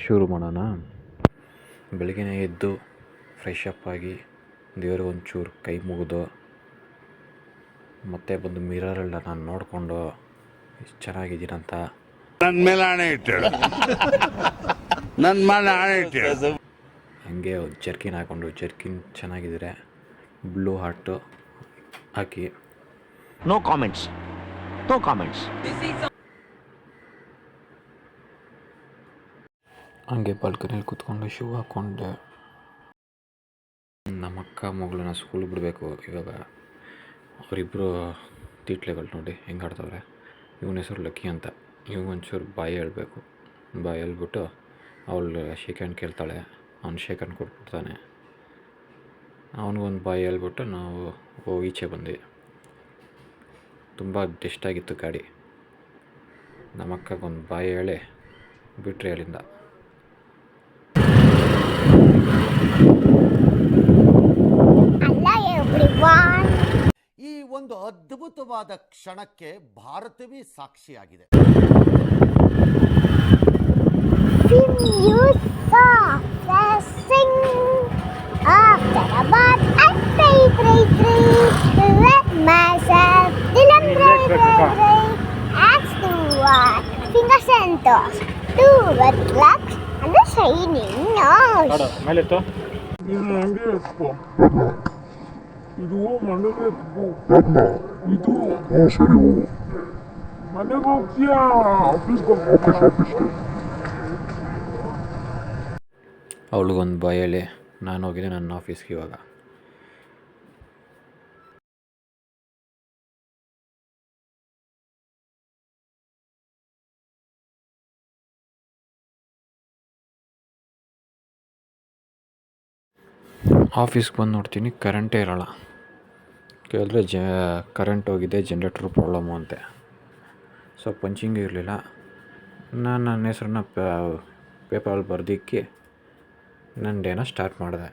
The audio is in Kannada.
ಶುರು ಮಾಡೋಣ. ಬೆಳಗ್ಗೆ ಎದ್ದು ಫ್ರೆಶ್ ಅಪ್ ಆಗಿ ದೇವ್ರಿಗೆ ಒಂಚೂರು ಕೈ ಮುಗಿದು ಮತ್ತೆ ಬಂದು ಮಿರರಲ್ಲಿ ನಾನು ನೋಡಿಕೊಂಡು ಎಷ್ಟು ಚೆನ್ನಾಗಿದ್ದೀನಂತ ನನ್ನ ಮೇಲೆ ಆಣೆ ಇಟ್ಟಳು, ನನ್ನ ಮೇಲೆ ಆಣೆ ಇಟ್ಟಳು. ಹಂಗೆ ಒಂದು ಜರ್ಕಿನ್ ಹಾಕ್ಕೊಂಡು ಜರ್ಕಿನ್ ಚೆನ್ನಾಗಿದ್ದರೆ ಬ್ಲೂ ಹಾರ್ಟು ಹಾಕಿ ನೋ ಕಾಮೆಂಟ್ಸ್, ನೋ ಕಾಮೆಂಟ್ಸ್. ಹಂಗೆ ಬಾಲ್ಕನಿಯಲ್ಲಿ ಕೂತ್ಕೊಂಡು ಶೂ ಹಾಕ್ಕೊಂಡೆ. ನಮ್ಮ ಅಕ್ಕ ಮಗಳನ್ನ ಸ್ಕೂಲ್ ಬಿಡಬೇಕು ಇವಾಗ. ಅವರಿಬ್ಬರು ತೀಟ್ಲೆಗಳು ನೋಡಿ ಹೆಂಗೆ ಆಡ್ತವ್ರೆ. ಇವನ ಹೆಸರು ಲಕ್ಕಿ ಅಂತ. ಒಂಚೂರು ಬಾಯಿ ಹೇಳ್ಬೇಕು. ಬಾಯಿ ಹೇಳ್ಬಿಟ್ಟು ಅವಳು ಶೇಕ್ ಹ್ಯಾಂಡ್ ಕೇಳ್ತಾಳೆ, ಅವ್ನು ಶೇಕ್ ಹ್ಯಾಂಡ್ ಕೊಟ್ಬಿಡ್ತಾನೆ. ಅವನಿಗೊಂದು ಬಾಯಿ ಹೇಳ್ಬಿಟ್ಟು ನಾವು ಈಚೆ ಬಂದ್ವಿ. ತುಂಬ ಡಿಸ್ಟಾಗಿತ್ತು ಗಾಡಿ. ನಮ್ಮ ಅಕ್ಕಗೊಂದು ಬಾಯಿ ಹೇಳಿ ಬಿಟ್ರಿ ಅಲ್ಲಿಂದ. ಈ ಒಂದು ಅದ್ಭುತವಾದ ಕ್ಷಣಕ್ಕೆ ಭಾರತವೇ ಸಾಕ್ಷಿಯಾಗಿದೆ. ಇದು ಮನೆಗೆ ಇದು ಸರಿ ಹೋಗು, ಮನೆಗೆ ಹೋಗ್ತೀಯಾ? ಆಫೀಸ್ಗೆ. ಅವಳಿಗೊಂದು ಬಾಯಿ ಹೇಳಿ ನಾನು ಹೋಗಿದ್ದೆ ನನ್ನ ಆಫೀಸ್ಗೆ. ಇವಾಗ ಆಫೀಸ್ಗೆ ಬಂದು ನೋಡ್ತೀನಿ ಕರೆಂಟೇ ಇರೋಲ್ಲ. ಕೇಳಿದ್ರೆ ಕರೆಂಟ್ ಹೋಗಿದೆ, ಜನ್ರೇಟ್ರ್ ಪ್ರಾಬ್ಲಮ್ಮು ಅಂತೆ. ಸೊ ಪಂಚಿಂಗು ಇರಲಿಲ್ಲ. ನಾನು ನನ್ನ ಹೆಸ್ರನ್ನ ಪೇಪರಲ್ಲಿ ಬರ್ದಿಕ್ಕಿ ನನ್ನ ಡೇನ ಸ್ಟಾರ್ಟ್ ಮಾಡಿದೆ.